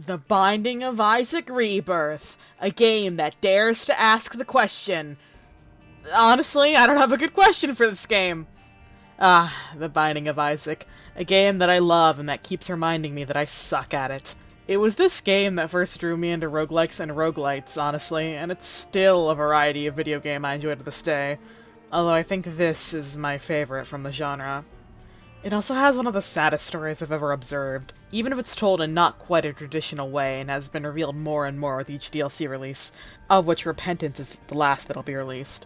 The Binding of Isaac Rebirth, a game that dares to ask the question. Honestly, I don't have a good question for this game. The Binding of Isaac, a game that I love and that keeps reminding me that I suck at it. It was this game that first drew me into roguelikes and roguelites, honestly, and it's still a variety of video game I enjoy to this day, although I think this is my favorite from the genre. It also has one of the saddest stories I've ever observed, even if it's told in not quite a traditional way and has been revealed more and more with each DLC release, of which Repentance is the last that'll be released.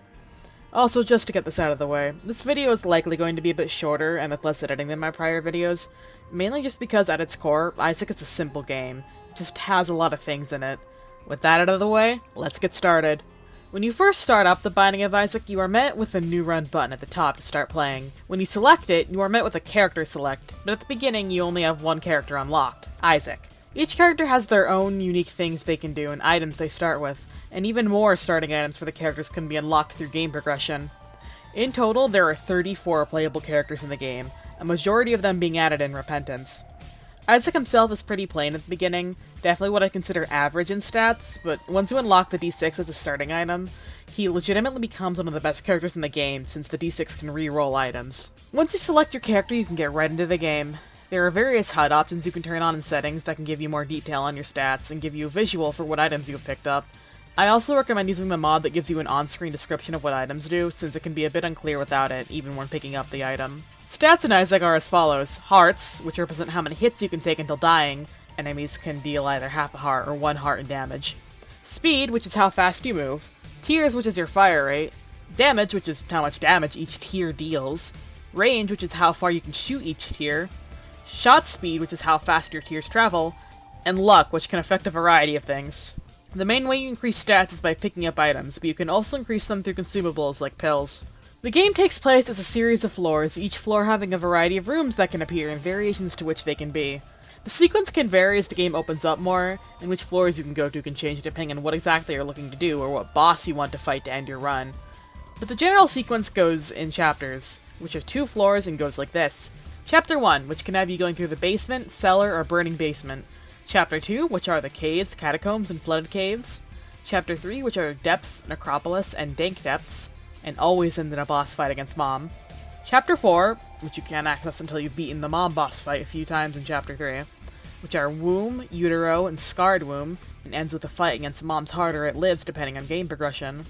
Also, just to get this out of the way, this video is likely going to be a bit shorter and with less editing than my prior videos, mainly just because at its core, Isaac is a simple game. It just has a lot of things in it. With that out of the way, let's get started. When you first start up The Binding of Isaac, you are met with a New Run button at the top to start playing. When you select it, you are met with a character select, but at the beginning you only have one character unlocked, Isaac. Each character has their own unique things they can do and items they start with, and even more starting items for the characters can be unlocked through game progression. In total, there are 34 playable characters in the game, a majority of them being added in Repentance. Isaac himself is pretty plain at the beginning, definitely what I consider average in stats, but once you unlock the D6 as a starting item, he legitimately becomes one of the best characters in the game since the D6 can re-roll items. Once you select your character, you can get right into the game. There are various HUD options you can turn on in settings that can give you more detail on your stats and give you a visual for what items you have picked up. I also recommend using the mod that gives you an on-screen description of what items do, since it can be a bit unclear without it, even when picking up the item. Stats in Isaac are as follows: hearts, which represent how many hits you can take until dying. Enemies can deal either half a heart or 1 heart in damage. Speed, which is how fast you move. Tears, which is your fire rate. Damage, which is how much damage each tier deals. Range, which is how far you can shoot each tier. Shot speed, which is how fast your tiers travel. And luck, which can affect a variety of things. The main way you increase stats is by picking up items, but you can also increase them through consumables like pills. The game takes place as a series of floors, each floor having a variety of rooms that can appear and variations to which they can be. The sequence can vary as the game opens up more, and which floors you can go to can change depending on what exactly you're looking to do or what boss you want to fight to end your run. But the general sequence goes in chapters, which are 2 floors and goes like this. Chapter 1, which can have you going through the basement, cellar, or burning basement. Chapter 2, which are the caves, catacombs, and flooded caves. Chapter 3, which are depths, necropolis, and dank depths, and always end in a boss fight against Mom. Chapter 4, which you can't access until you've beaten the Mom boss fight a few times in Chapter 3, which are Womb, Utero, and Scarred Womb, and ends with a fight against Mom's heart or it lives depending on game progression.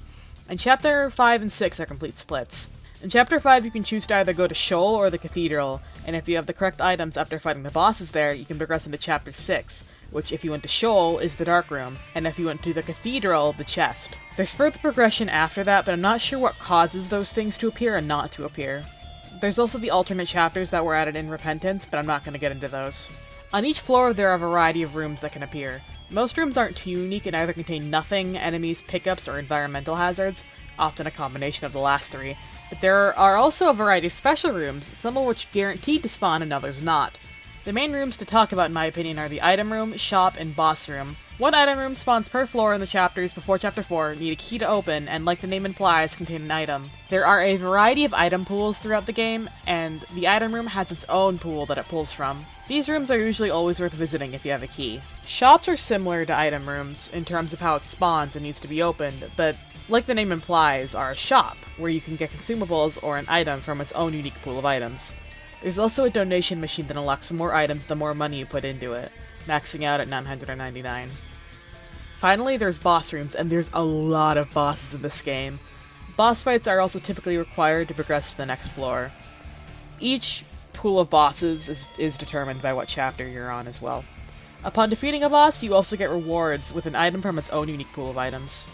And Chapter 5 and 6 are complete splits. In Chapter 5, you can choose to either go to Shoal or the Cathedral, and if you have the correct items after fighting the bosses there, you can progress into Chapter 6, which if you went to Shoal is the Dark Room, and if you went to the Cathedral, the Chest. There's further progression after that, but I'm not sure what causes those things to appear and not to appear. There's also the alternate chapters that were added in Repentance, but I'm not going to get into those. On each floor, there are a variety of rooms that can appear. Most rooms aren't too unique and either contain nothing, enemies, pickups, or environmental hazards, often a combination of the last 3. But there are also a variety of special rooms, some of which guaranteed to spawn and others not. The main rooms to talk about in my opinion are the item room, shop, and boss room. 1 item room spawns per floor in the chapters before Chapter 4, need a key to open, and like the name implies, contain an item. There are a variety of item pools throughout the game, and the item room has its own pool that it pulls from. These rooms are usually always worth visiting if you have a key. Shops are similar to item rooms in terms of how it spawns and needs to be opened, but like the name implies, are a shop, where you can get consumables or an item from its own unique pool of items. There's also a donation machine that unlocks more items the more money you put into it, maxing out at $999. Finally, there's boss rooms, and there's a lot of bosses in this game. Boss fights are also typically required to progress to the next floor. Each pool of bosses is determined by what chapter you're on as well. Upon defeating a boss, you also get rewards with an item from its own unique pool of items.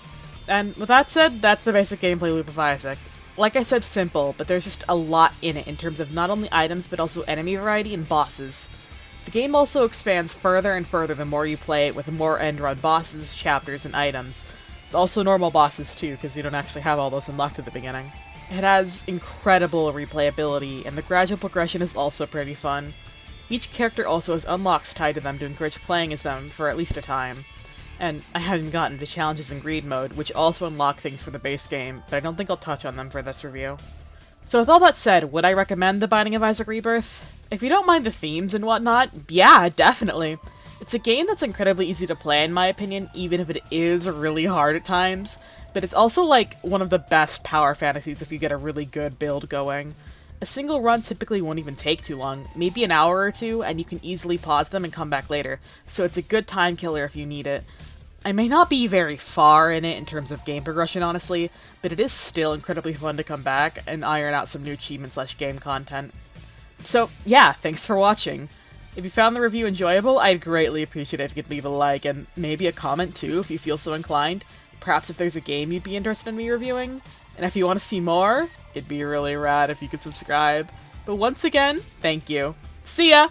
And with that said, that's the basic gameplay loop of Isaac. Like I said, simple, but there's just a lot in it in terms of not only items, but also enemy variety and bosses. The game also expands further and further the more you play it, with more end-run bosses, chapters, and items. Also normal bosses too, because you don't actually have all those unlocked at the beginning. It has incredible replayability, and the gradual progression is also pretty fun. Each character also has unlocks tied to them to encourage playing as them for at least a time. And I haven't gotten to challenges in greed mode, which also unlock things for the base game, but I don't think I'll touch on them for this review. So with all that said, would I recommend The Binding of Isaac Rebirth? If you don't mind the themes and whatnot, yeah, definitely. It's a game that's incredibly easy to play in my opinion, even if it is really hard at times, but it's also like one of the best power fantasies if you get a really good build going. A single run typically won't even take too long, maybe an hour or two, and you can easily pause them and come back later, so it's a good time killer if you need it. I may not be very far in it in terms of game progression, honestly, but it is still incredibly fun to come back and iron out some new achievement/game content. So, yeah, thanks for watching. If you found the review enjoyable, I'd greatly appreciate it if you could leave a like, and maybe a comment too if you feel so inclined. Perhaps if there's a game you'd be interested in me reviewing. And if you want to see more, it'd be really rad if you could subscribe. But once again, thank you. See ya!